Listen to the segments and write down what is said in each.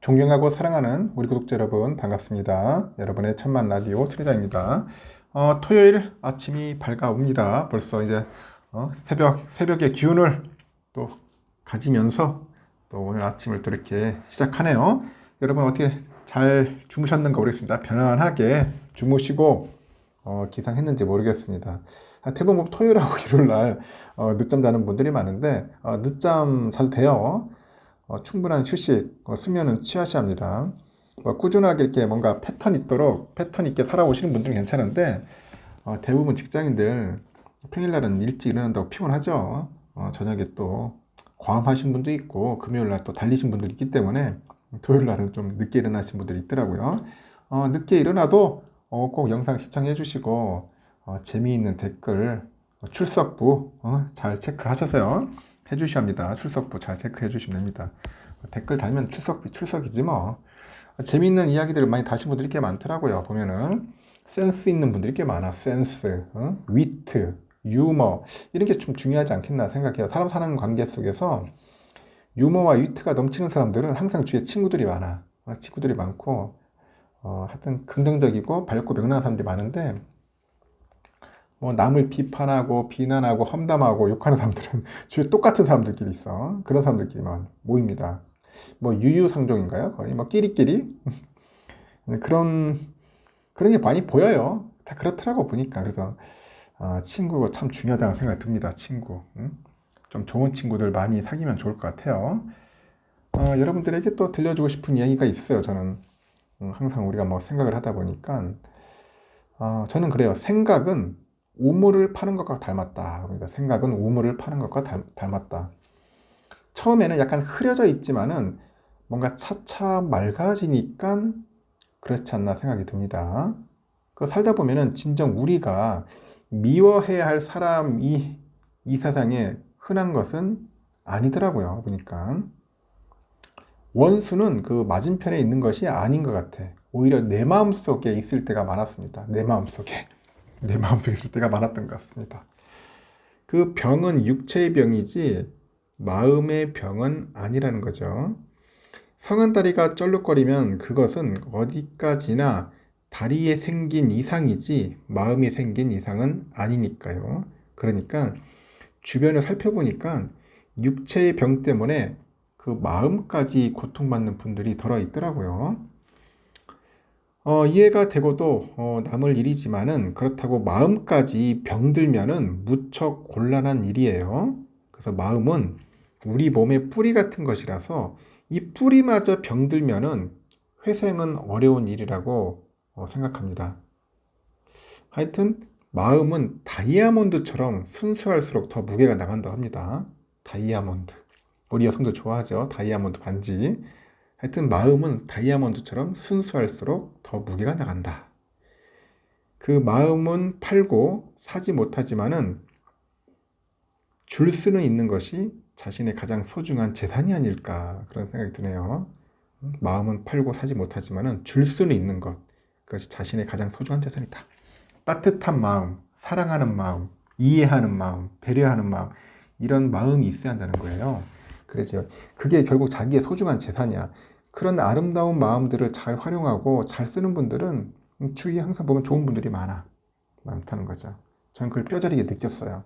존경하고 사랑하는 우리 구독자 여러분 반갑습니다. 여러분의 천만 라디오 트레자입니다. 토요일 아침이 밝아옵니다. 벌써 이제 새벽의 기운을 또 가지면서 또 오늘 아침을 또 이렇게 시작하네요. 여러분 어떻게 잘 주무셨는가 모르겠습니다. 편안하게 주무시고 기상했는지 모르겠습니다. 대부분 토요일하고 일요일날 늦잠 자는 분들이 많은데 늦잠 자도 돼요. 충분한 휴식, 수면은 취하셔야 합니다. 꾸준하게 이렇게 뭔가 패턴 있도록 패턴 있게 살아오시는 분들은 괜찮은데 대부분 직장인들 평일날은 일찍 일어난다고 피곤하죠. 저녁에 또 과음하신 분도 있고 금요일날 또 달리신 분들이 있기 때문에 토요일날은 좀 늦게 일어나신 분들이 있더라고요. 늦게 일어나도 꼭 영상 시청해 주시고 재미있는 댓글 출석부 잘 체크하셔서요. 해주셔야 합니다. 출석부 잘 체크해 주시면 됩니다. 댓글 달면 출석이지 뭐. 재미있는 이야기들을 많이 다신 분들이 꽤 많더라고요. 보면은 센스 있는 분들이 꽤 많아. 센스, 위트, 유머 이런 게 좀 중요하지 않겠나 생각해요. 사람 사는 관계 속에서 유머와 위트가 넘치는 사람들은 항상 주위에 친구들이 많아. 친구들이 많고 하여튼 긍정적이고 밝고 명랑한 사람들이 많은데 뭐 남을 비판하고 비난하고 험담하고 욕하는 사람들은 주위에 똑같은 사람들끼리 있어. 그런 사람들끼리만 모입니다. 뭐 유유상종인가요? 거의 뭐 끼리끼리 그런 게 많이 보여요. 다 그렇더라고 보니까. 그래서 친구가 참 중요하다는 생각이 듭니다. 친구. 좀 좋은 친구들 많이 사귀면 좋을 것 같아요. 여러분들에게 또 들려주고 싶은 이야기가 있어요. 저는 항상 우리가 뭐 생각을 하다 보니까 저는 그래요. 생각은 우물을 파는 것과 닮았다. 그러니까 생각은 우물을 파는 것과 닮았다. 처음에는 약간 흐려져 있지만은 뭔가 차차 맑아지니까 그렇지 않나 생각이 듭니다. 그 살다 보면은 진정 우리가 미워해야 할 사람이 이 세상에 흔한 것은 아니더라고요. 보니까 원수는 그 맞은편에 있는 것이 아닌 것 같아. 오히려 내 마음속에 있을 때가 많았습니다. 내 마음속에 있을 때가 많았던 것 같습니다. 그 병은 육체의 병이지 마음의 병은 아니라는 거죠. 성한 다리가 쩔룩거리면 그것은 어디까지나 다리에 생긴 이상이지 마음이 생긴 이상은 아니니까요. 그러니까 주변을 살펴보니까 육체의 병 때문에 그 마음까지 고통받는 분들이 덜어 있더라고요. 이해가 되고도 남을 일이지만은 그렇다고 마음까지 병들면은 무척 곤란한 일이에요. 그래서 마음은 우리 몸의 뿌리 같은 것이라서 이 뿌리마저 병들면은 회생은 어려운 일이라고 생각합니다. 하여튼 마음은 다이아몬드처럼 순수할수록 더 무게가 나간다고 합니다. 다이아몬드. 우리 여성들 좋아하죠? 다이아몬드 반지. 하여튼 마음은 다이아몬드처럼 순수할수록 더 무게가 나간다. 그 마음은 팔고 사지 못하지만은 줄 수는 있는 것이 자신의 가장 소중한 재산이 아닐까 그런 생각이 드네요. 마음은 팔고 사지 못하지만은 줄 수는 있는 것. 그것이 자신의 가장 소중한 재산이다. 따뜻한 마음, 사랑하는 마음, 이해하는 마음, 배려하는 마음 이런 마음이 있어야 한다는 거예요. 그래서 그게 결국 자기의 소중한 재산이야. 그런 아름다운 마음들을 잘 활용하고 잘 쓰는 분들은 주위에 항상 보면 좋은 분들이 많다는 거죠. 저는 그걸 뼈저리게 느꼈어요.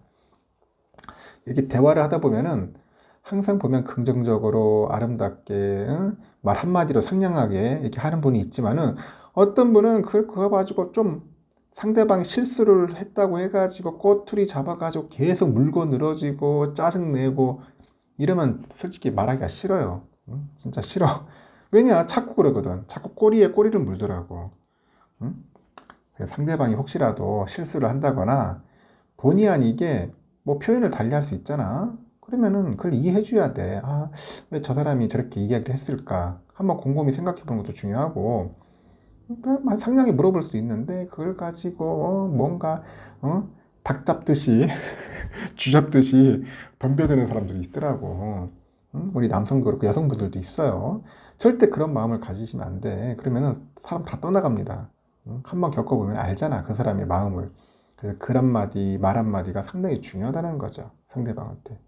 이렇게 대화를 하다 보면은 항상 보면 긍정적으로 아름답게 말 한마디로 상냥하게 이렇게 하는 분이 있지만은 어떤 분은 그거 가지고 좀 상대방이 실수를 했다고 해가지고 꼬투리 잡아가지고 계속 물고 늘어지고 짜증내고 이러면 솔직히 말하기가 싫어요. 진짜 싫어. 왜냐? 자꾸 그러거든. 자꾸 꼬리에 꼬리를 물더라고. 상대방이 혹시라도 실수를 한다거나 본의 아니게 뭐 표현을 달리 할 수 있잖아. 그러면은 그걸 이해해 줘야 돼. 왜 저 사람이 저렇게 이야기를 했을까? 한번 곰곰이 생각해 보는 것도 중요하고, 그러니까 상냥히 물어볼 수도 있는데, 그걸 가지고, 뭔가, 닭 잡듯이, 쥐 잡듯이 덤벼드는 사람들이 있더라고. 우리 남성도 그렇고 여성분들도 있어요. 절대 그런 마음을 가지시면 안 돼. 그러면은 사람 다 떠나갑니다. 한번 겪어보면 알잖아. 그 사람의 마음을. 그래서 글 한마디, 말 한마디가 상당히 중요하다는 거죠. 상대방한테.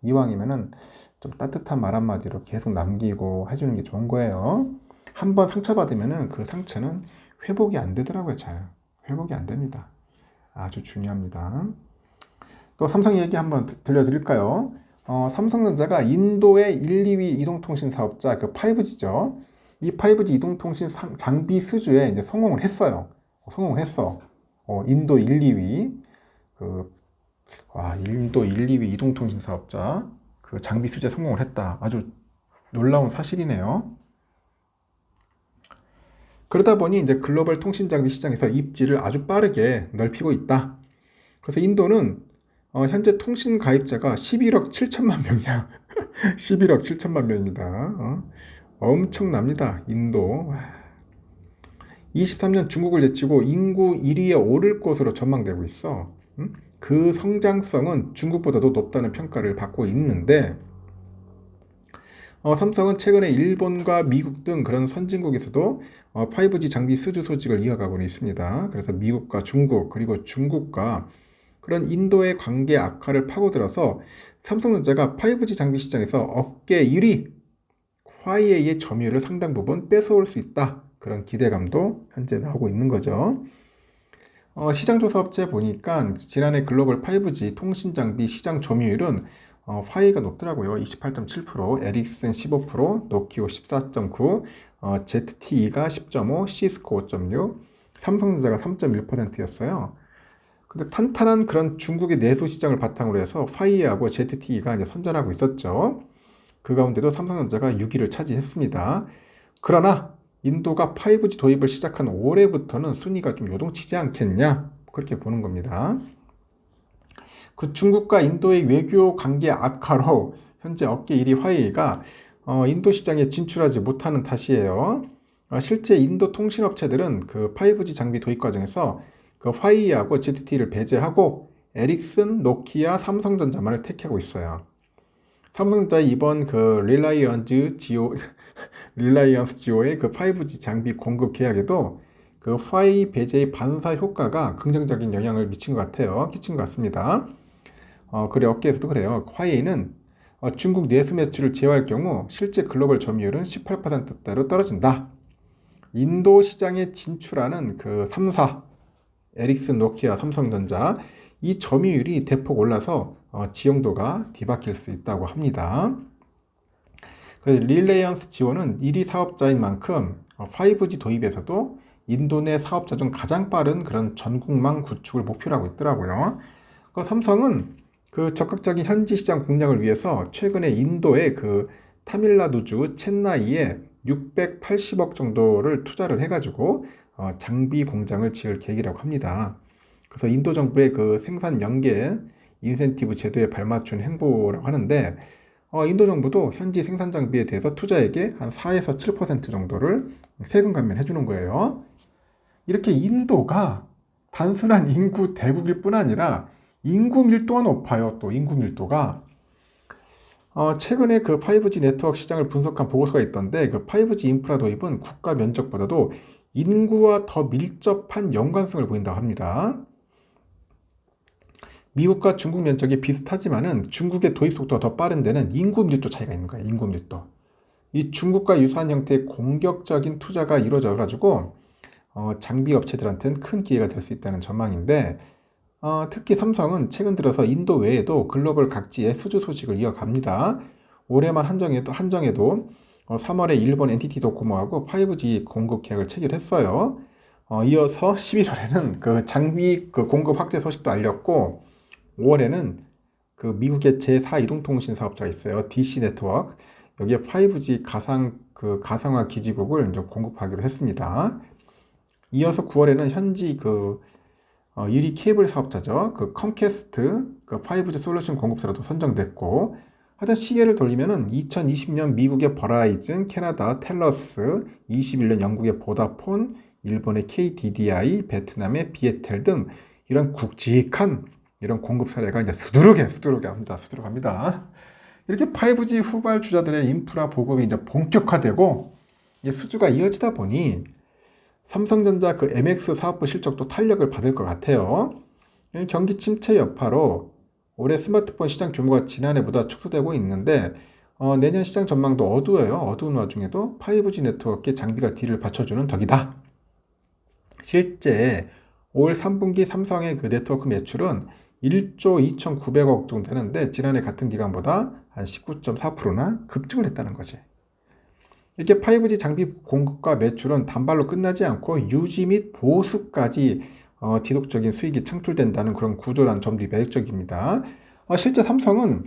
이왕이면은 좀 따뜻한 말 한마디로 계속 남기고 해주는 게 좋은 거예요. 한번 상처받으면은 그 상처는 회복이 안 되더라고요. 잘 회복이 안 됩니다. 아주 중요합니다. 또 삼성 얘기 한번 들려드릴까요? 삼성전자가 인도의 1, 2위 이동통신 사업자 그 5G죠. 이 5G 이동통신 장비 수주에 이제 성공을 했어요. 성공을 했어. 인도 1, 2위 인도 1, 2위 이동통신 사업자 그 장비 수주에 성공을 했다. 아주 놀라운 사실이네요. 그러다 보니 이제 글로벌 통신 장비 시장에서 입지를 아주 빠르게 넓히고 있다. 그래서 인도는 현재 통신 가입자가 11억 7천만 명이야. 11억 7천만 명입니다. 엄청납니다. 인도. 23년 중국을 제치고 인구 1위에 오를 것으로 전망되고 있어. 그 성장성은 중국보다도 높다는 평가를 받고 있는데 삼성은 최근에 일본과 미국 등 그런 선진국에서도 5G 장비 수주 소식을 이어가고 있습니다. 그래서 미국과 중국 그리고 중국과 그런 인도의 관계 악화를 파고들어서 삼성전자가 5G 장비 시장에서 업계 1위 화웨이의 점유율을 상당 부분 뺏어올 수 있다. 그런 기대감도 현재 나오고 있는 거죠. 시장조사 업체 보니까 지난해 글로벌 5G 통신 장비 시장 점유율은 화웨이가 높더라고요. 28.7%, 에릭슨 15%, 노키오 14.9%, ZTE가 10.5%, 시스코 5.6%, 삼성전자가 3.1%였어요. 근데 탄탄한 그런 중국의 내수 시장을 바탕으로 해서 화웨이하고 ZTE가 이제 선전하고 있었죠. 그 가운데도 삼성전자가 6위를 차지했습니다. 그러나 인도가 5G 도입을 시작한 올해부터는 순위가 좀 요동치지 않겠냐? 그렇게 보는 겁니다. 그 중국과 인도의 외교 관계 악화로 현재 업계 1위 화웨이가 인도 시장에 진출하지 못하는 탓이에요. 실제 인도 통신업체들은 그 5G 장비 도입 과정에서 그 화웨이하고 ZTE를 배제하고 에릭슨, 노키아, 삼성전자만을 택하고 있어요. 삼성전자 이번 그 릴라이언스 지오의 그 5G 장비 공급 계약에도 그 화웨이 배제의 반사 효과가 긍정적인 영향을 미친 것 같아요. 끼친 것 같습니다. 그래 업계에서도 그래요. 화웨이는 중국 내수 매출을 제어할 경우 실제 글로벌 점유율은 18%대로 떨어진다. 인도 시장에 진출하는 그 3사 에릭슨, 노키아, 삼성전자 이 점유율이 대폭 올라서 지용도가 뒤바뀔 수 있다고 합니다. 릴레이언스 지오는 1위 사업자인 만큼 5G 도입에서도 인도 내 사업자 중 가장 빠른 그런 전국망 구축을 목표로 하고 있더라고요. 삼성은 그 적극적인 현지 시장 공략을 위해서 최근에 인도의 그 타밀나두주 첸나이에 680억 정도를 투자를 해가지고 장비 공장을 지을 계획이라고 합니다. 그래서 인도 정부의 그 생산 연계 인센티브 제도에 발맞춘 행보라고 하는데 인도 정부도 현지 생산 장비에 대해서 투자액의 한 4에서 7% 정도를 세금 감면해 주는 거예요. 이렇게 인도가 단순한 인구 대국일 뿐 아니라 인구 밀도가 높아요. 또 인구 밀도가 최근에 그 5G 네트워크 시장을 분석한 보고서가 있던데 그 5G 인프라 도입은 국가 면적보다도 인구와 더 밀접한 연관성을 보인다고 합니다. 미국과 중국 면적이 비슷하지만은 중국의 도입 속도가 더 빠른 데는 인구 밀도 차이가 있는 거예요. 인구 밀도. 이 중국과 유사한 형태의 공격적인 투자가 이루어져 가지고 장비 업체들한테는 큰 기회가 될 수 있다는 전망인데 특히 삼성은 최근 들어서 인도 외에도 글로벌 각지의 수주 소식을 이어갑니다. 올해만 한정해도 3월에 일본 NTT 도코모하고 5G 공급 계약을 체결했어요. 이어서 11월에는 그 장비 그 공급 확대 소식도 알렸고 5월에는 그 미국의 제4 이동통신 사업자가 있어요. DC 네트워크. 여기에 5G 가상화 기지국을 이제 공급하기로 했습니다. 이어서 9월에는 현지 그 1위 케이블 사업자죠. 그 컴캐스트 그 5G 솔루션 공급사로도 선정됐고 하여튼 시계를 돌리면은 2020년 미국의 버라이즌, 캐나다 텔러스, 21년 영국의 보다폰, 일본의 KDDI, 베트남의 비에텔 등 이런 굵직한 이런 공급 사례가 이제 수두룩합니다. 이렇게 5G 후발 주자들의 인프라 보급이 이제 본격화되고 수주가 이어지다 보니 삼성전자 그 MX 사업부 실적도 탄력을 받을 것 같아요. 경기 침체 여파로 올해 스마트폰 시장 규모가 지난해보다 축소되고 있는데 내년 시장 전망도 어두워요. 어두운 와중에도 5G 네트워크의 장비가 뒤를 받쳐주는 덕이다. 실제 올 3분기 삼성의 그 네트워크 매출은 1조 2,900억 정도 되는데 지난해 같은 기간보다 한 19.4%나 급증을 했다는 거지. 이렇게 5G 장비 공급과 매출은 단발로 끝나지 않고 유지 및 보수까지 지속적인 수익이 창출된다는 그런 구조라는 점도 매력적입니다. 실제 삼성은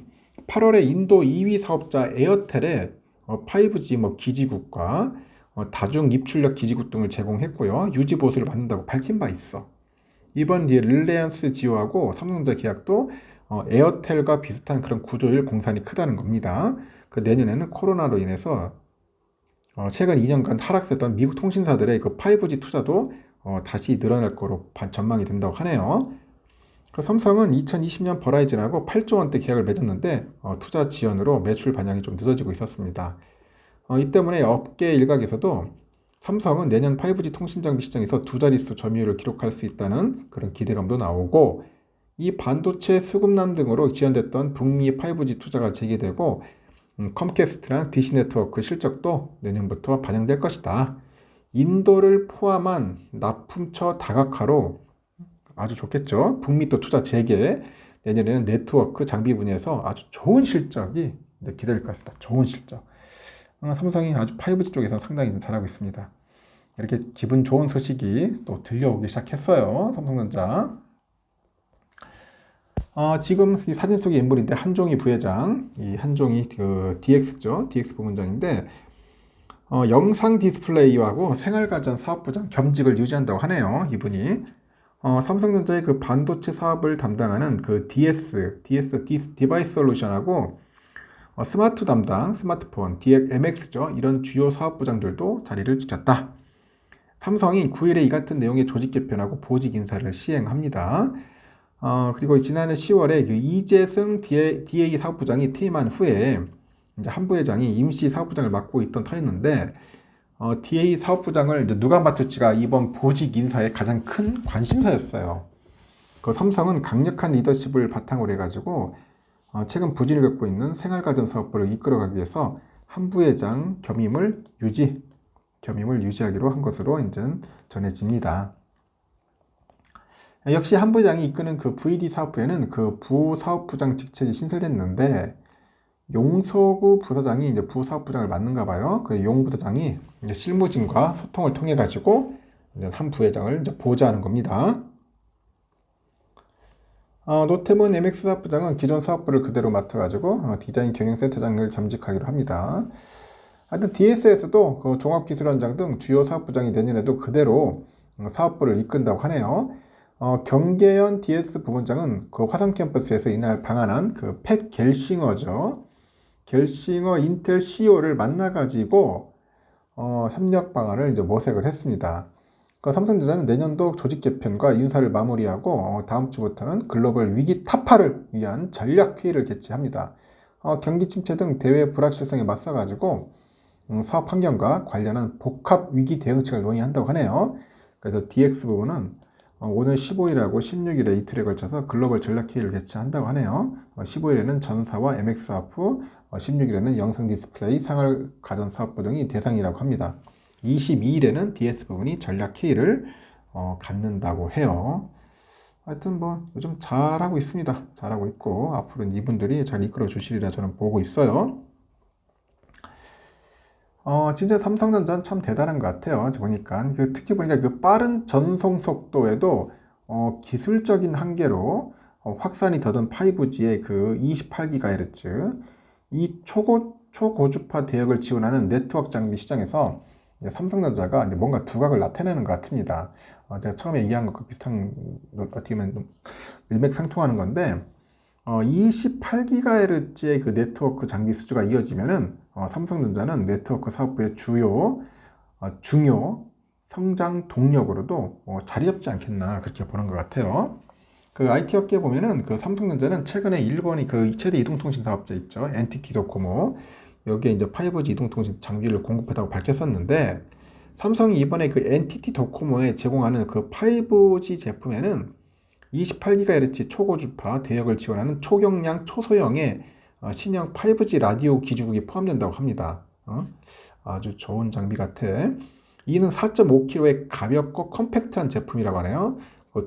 8월에 인도 2위 사업자 에어텔에 5G 기지국과 다중 입출력 기지국 등을 제공했고요. 유지 보수를 받는다고 밝힌 바 있어. 이번 릴라이언스 지오하고 삼성전자 계약도 에어텔과 비슷한 그런 구조일 공산이 크다는 겁니다. 그 내년에는 코로나로 인해서 최근 2년간 하락세던 미국 통신사들의 그 5G 투자도 다시 늘어날 거로 전망이 된다고 하네요. 그 삼성은 2020년 버라이즌하고 8조 원대 계약을 맺었는데 투자 지연으로 매출 반영이 좀 늦어지고 있었습니다. 이 때문에 업계 일각에서도 삼성은 내년 5G 통신장비 시장에서 두 자릿수 점유율을 기록할 수 있다는 그런 기대감도 나오고 이 반도체 수급난 등으로 지연됐던 북미 5G 투자가 재개되고 컴캐스트랑 디시네트워크 실적도 내년부터 반영될 것이다. 인도를 포함한 납품처 다각화로 아주 좋겠죠. 북미 또 투자 재개, 내년에는 네트워크 장비 분야에서 아주 좋은 실적이 기다릴 것 같습니다. 좋은 실적. 삼성이 아주 5G 쪽에서 상당히 잘하고 있습니다. 이렇게 기분 좋은 소식이 또 들려오기 시작했어요. 삼성전자. 지금 이 사진 속의 인물인데 한종희 부회장, 이 한종희 그 DX죠, DX 부문장인데 영상 디스플레이하고 생활가전 사업부장 겸직을 유지한다고 하네요. 이분이 삼성전자의 그 반도체 사업을 담당하는 그 DS 디바이스 솔루션하고 스마트 담당, 스마트폰, MX죠. 이런 주요 사업부장들도 자리를 지켰다. 삼성이 9일에 이 같은 내용의 조직 개편하고 보직 인사를 시행합니다. 그리고 지난해 10월에 그 이재승 DA 사업부장이 퇴임한 후에 이제 한 부회장이 임시 사업부장을 맡고 있던 터였는데 DA 사업부장을 이제 누가 맡을지가 이번 보직 인사의 가장 큰 관심사였어요. 그 삼성은 강력한 리더십을 바탕으로 해가지고 최근 부진을 겪고 있는 생활가전 사업부를 이끌어가기 위해서 한 부회장 겸임을 유지하기로 한 것으로 이제 전해집니다. 역시 한 부회장이 이끄는 그 VD 사업부에는 그 부사업부장 직책이 신설됐는데 용서구 부사장이 이제 부사업부장을 맡는가 봐요. 그 용 부사장이 이제 실무진과 소통을 통해 가지고 이제 한 부회장을 이제 보좌하는 겁니다. 노태문 MX 사업부장은 기존 사업부를 그대로 맡아가지고 디자인 경영센터장을 겸직하기로 합니다. 하여튼 DS에서도 그 종합기술원장 등 주요 사업부장이 내년에도 그대로 사업부를 이끈다고 하네요. 경계현 DS 부본장은 그 화성 캠퍼스에서 이날 방한한 그 팻 겔싱어죠. 겔싱어 인텔 CEO를 만나가지고 협력 방안을 이제 모색을 했습니다. 그 삼성전자는 내년도 조직 개편과 인사를 마무리하고 다음 주부터는 글로벌 위기 타파를 위한 전략 회의를 개최합니다. 경기 침체 등 대외 불확실성에 맞서가지고 사업 환경과 관련한 복합 위기 대응책을 논의한다고 하네요. 그래서 DX 부분은 오늘 15일하고 16일에 이틀에 걸쳐서 글로벌 전략 회의를 개최한다고 하네요. 15일에는 전사와 MX 사업부, 16일에는 영상 디스플레이, 생활 가전 사업부 등이 대상이라고 합니다. 22일에는 DS 부분이 전략 회의를 갖는다고 해요. 하여튼 뭐 요즘 잘하고 있습니다. 잘하고 있고 앞으로는 이분들이 잘 이끌어 주시리라 저는 보고 있어요. 진짜 삼성전자는 참 대단한 것 같아요. 보니까 특히 보니까 그 빠른 전송 속도에도 기술적인 한계로 확산이 더딘 5G의 그 28GHz 이 초고주파 대역을 지원하는 네트워크 장비 시장에서 이제 삼성전자가 이제 뭔가 두각을 나타내는 것 같습니다. 제가 처음에 얘기한 것과 비슷한 어떻게 보면 일맥상통하는 건데 28GHz의 그 네트워크 장비 수주가 이어지면은 삼성전자는 네트워크 사업부의 중요 성장 동력으로도 자리 잡지 않겠나 그렇게 보는 것 같아요. 그 IT 업계 보면은 그 삼성전자는 최근에 일본이 그 최대 이동통신 사업자 있죠. NTT 도코모 여기에 이제 5G 이동통신 장비를 공급했다고 밝혔었는데 삼성이 이번에 그 NTT 도코모에 제공하는 그 5G 제품에는 28GHz 초고주파 대역을 지원하는 초경량 초소형의 신형 5G 라디오 기주국이 포함된다고 합니다. 아주 좋은 장비 같아. 이는 4.5kg의 가볍고 컴팩트한 제품이라고 하네요.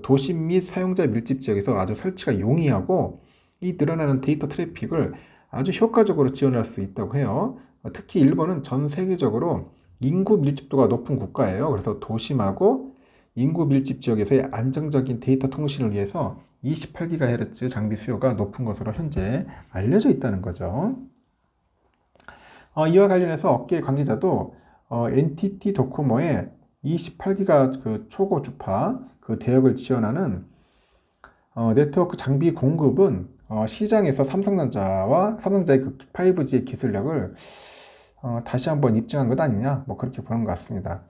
도심 및 사용자 밀집 지역에서 아주 설치가 용이하고 이 늘어나는 데이터 트래픽을 아주 효과적으로 지원할 수 있다고 해요. 특히 일본은 전 세계적으로 인구 밀집도가 높은 국가예요. 그래서 도심하고 인구 밀집 지역에서의 안정적인 데이터 통신을 위해서 28GHz 장비 수요가 높은 것으로 현재 알려져 있다는 거죠. 이와 관련해서 업계 관계자도 NTT 도코모의 28기가 그 초고 주파 그 대역을 지원하는 네트워크 장비 공급은 시장에서 삼성전자의 그 5G 기술력을 다시 한번 입증한 것 아니냐, 뭐 그렇게 보는 것 같습니다.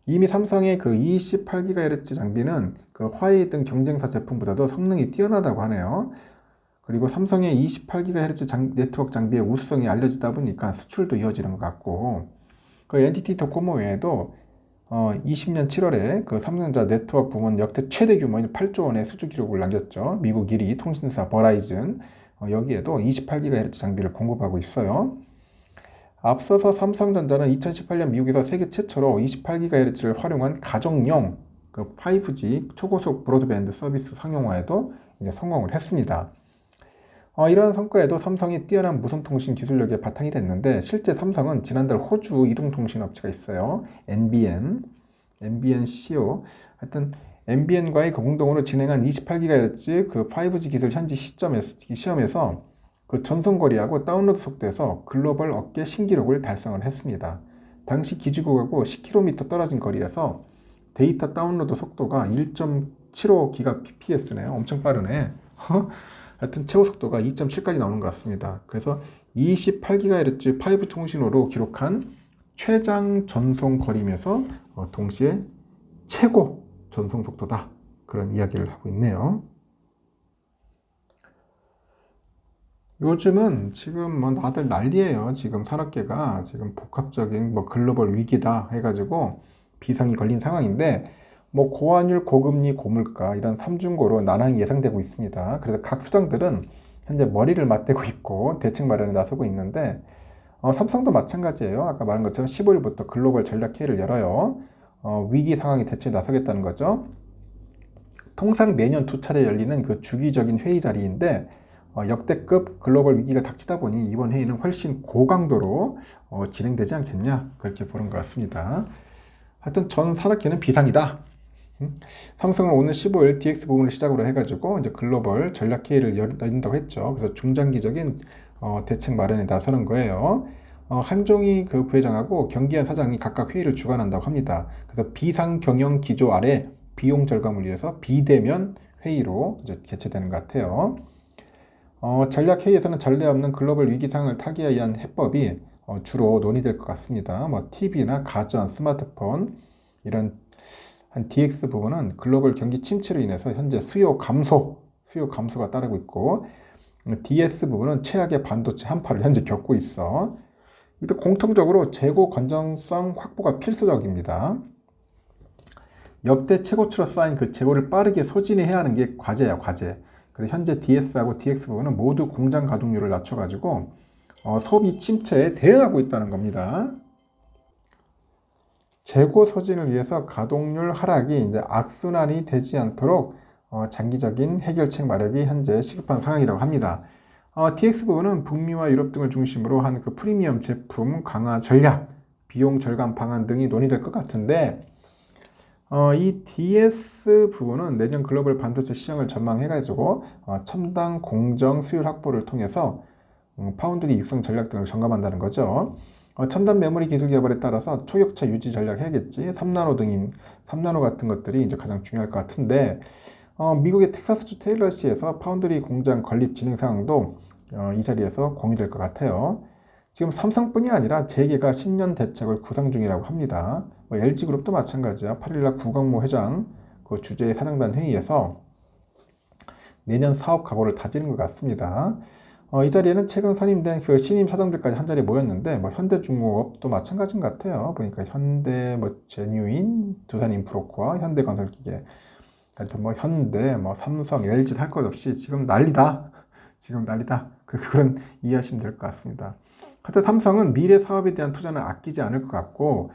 이미 삼성의 그 28GHz 장비는 그 화웨이 등 경쟁사 제품보다도 성능이 뛰어나다고 하네요. 그리고 삼성의 28GHz 네트워크 장비의 우수성이 알려지다 보니까 수출도 이어지는 것 같고, 그 NTT 도코모 외에도 20년 7월에 그 삼성전자 네트워크 부문 역대 최대 규모인 8조 원의 수주 기록을 남겼죠. 미국 1위 통신사 버라이즌, 여기에도 28GHz 장비를 공급하고 있어요. 앞서서 삼성전자는 2018년 미국에서 세계 최초로 28GHz를 활용한 가정용 그 5G 초고속 브로드밴드 서비스 상용화에도 이제 성공을 했습니다. 이러한 성과에도 삼성이 뛰어난 무선통신 기술력에 바탕이 됐는데, 실제 삼성은 지난달 호주 이동통신업체가 있어요. NBN CEO. 하여튼 NBN과의 공동으로 진행한 28GHz 그 5G 기술 현지 시험에서 그 전송거리하고 다운로드 속도에서 글로벌 업계 신기록을 달성을 했습니다. 당시 기지국하고 10km 떨어진 거리에서 데이터 다운로드 속도가 1.75GBps네요. 엄청 빠르네. 하여튼 최고 속도가 2.7까지 나오는 것 같습니다. 그래서 28GHz 5G 통신으로 기록한 최장 전송 거리면서 동시에 최고 전송 속도다. 그런 이야기를 하고 있네요. 요즘은 지금 뭐 다들 난리예요. 지금 산업계가 지금 복합적인 뭐 글로벌 위기다 해가지고 비상이 걸린 상황인데, 뭐 고환율, 고금리, 고물가 이런 삼중고로 난항이 예상되고 있습니다. 그래서 각 수장들은 현재 머리를 맞대고 있고 대책 마련에 나서고 있는데, 삼성도 마찬가지예요. 아까 말한 것처럼 15일부터 글로벌 전략회의를 열어요. 위기 상황에 대처에 나서겠다는 거죠. 통상 매년 2차례 열리는 그 주기적인 회의 자리인데, 역대급 글로벌 위기가 닥치다 보니 이번 회의는 훨씬 고강도로 진행되지 않겠냐, 그렇게 보는 것 같습니다. 하여튼 전 산업계는 비상이다. 삼성은 오늘 15일 DX 부분을 시작으로 해가지고 이제 글로벌 전략회의를 열린다고 했죠. 그래서 중장기적인 대책 마련에 나서는 거예요. 한종희 그 부회장하고 경기한 사장이 각각 회의를 주관한다고 합니다. 그래서 비상 경영 기조 아래 비용 절감을 위해서 비대면 회의로 이제 개최되는 것 같아요. 전략회의에서는 전례 없는 글로벌 위기 상황을 타개하기 위한 해법이 주로 논의될 것 같습니다. 뭐 TV나 가전, 스마트폰 이런 한 DX 부분은 글로벌 경기 침체로 인해서 현재 수요 감소가 따르고 있고, DS 부분은 최악의 반도체 한파를 현재 겪고 있어. 이때 공통적으로 재고 건전성 확보가 필수적입니다. 역대 최고치로 쌓인 그 재고를 빠르게 소진해야 하는 게 과제야, 과제. 그래서 현재 DS하고 DX 부분은 모두 공장 가동률을 낮춰가지고 소비 침체에 대응하고 있다는 겁니다. 재고 소진을 위해서 가동률 하락이 이제 악순환이 되지 않도록 장기적인 해결책 마련이 현재 시급한 상황이라고 합니다. DX 부분은 북미와 유럽 등을 중심으로 한 그 프리미엄 제품 강화 전략, 비용 절감 방안 등이 논의될 것 같은데, 이 DS 부분은 내년 글로벌 반도체 시장을 전망해가지고 첨단 공정 수율 확보를 통해서 파운드리 육성 전략 등을 점검한다는 거죠. 첨단 메모리 기술 개발에 따라서 초격차 유지 전략 해야겠지. 3나노 같은 것들이 이제 가장 중요할 것 같은데, 미국의 텍사스주 테일러시에서 파운드리 공장 건립 진행 상황도 이 자리에서 공유될 것 같아요. 지금 삼성뿐이 아니라 재계가 신년 대책을 구상 중이라고 합니다. LG그룹도 마찬가지야. 8일날 구광모 회장 그 주재 사장단 회의에서 내년 사업 각오를 다지는 것 같습니다. 이 자리에는 최근 선임된 그 신임 사장들까지 한 자리에 모였는데, 뭐 현대중공업도 마찬가지인 것 같아요. 보니까 현대, 뭐 제뉴인, 두산인프로코와 현대건설기계. 하여튼 뭐 현대, 뭐 삼성, LG 할 것 없이 지금 난리다. 지금 난리다. 그런 이해하시면 될 것 같습니다. 하여튼 삼성은 미래 사업에 대한 투자는 아끼지 않을 것 같고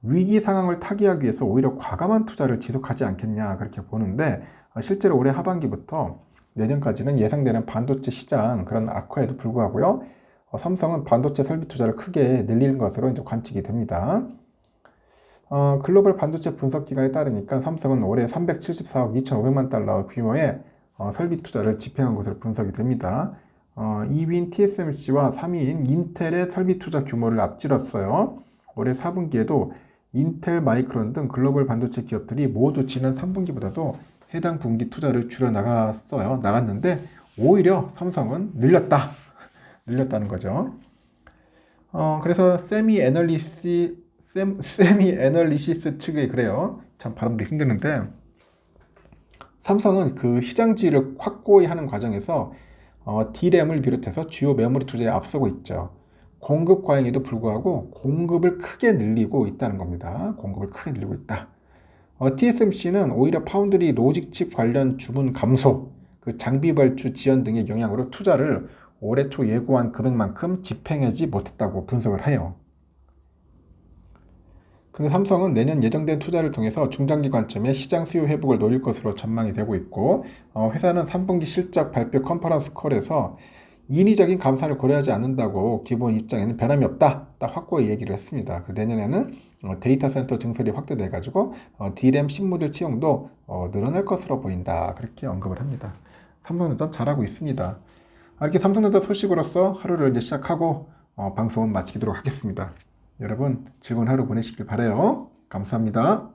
위기 상황을 타개하기 위해서 오히려 과감한 투자를 지속하지 않겠냐 그렇게 보는데 실제로 올해 하반기부터 내년까지는 예상되는 반도체 시장 그런 악화에도 불구하고요. 삼성은 반도체 설비 투자를 크게 늘리는 것으로 이제 관측이 됩니다. 글로벌 반도체 분석 기관에 따르니까 삼성은 올해 374억 2,500만 달러 규모의 설비 투자를 집행한 것으로 분석이 됩니다. 2위인 TSMC와 3위인 인텔의 설비 투자 규모를 앞질렀어요. 올해 4분기에도 인텔, 마이크론 등 글로벌 반도체 기업들이 모두 지난 3분기보다도 해당 분기 투자를 줄여 나갔는데 오히려 삼성은 늘렸다는 거죠. 그래서 세미 애널리시스 측이 그래요. 참 발음도 힘드는데 삼성은 그 시장지위를 확고히 하는 과정에서 D램을 비롯해서 주요 메모리 투자에 앞서고 있죠. 공급 과잉에도 불구하고 공급을 크게 늘리고 있다는 겁니다. 공급을 크게 늘리고 있다. TSMC는 오히려 파운드리 로직 칩 관련 주문 감소, 그 장비 발주 지연 등의 영향으로 투자를 올해 초 예고한 금액만큼 집행하지 못했다고 분석을 해요. 근데 삼성은 내년 예정된 투자를 통해서 중장기 관점의 시장 수요 회복을 노릴 것으로 전망이 되고 있고 회사는 3분기 실적 발표 컨퍼런스 콜에서 인위적인 감산을 고려하지 않는다고 기본 입장에는 변함이 없다 딱 확고히 얘기를 했습니다. 내년에는 데이터 센터 증설이 확대돼 가지고 D램 신모델 채용도 늘어날 것으로 보인다 그렇게 언급을 합니다. 삼성전자 잘하고 있습니다. 이렇게 삼성전자 소식으로서 하루를 이제 시작하고 방송은 마치도록 하겠습니다. 여러분 즐거운 하루 보내시길 바라요. 감사합니다.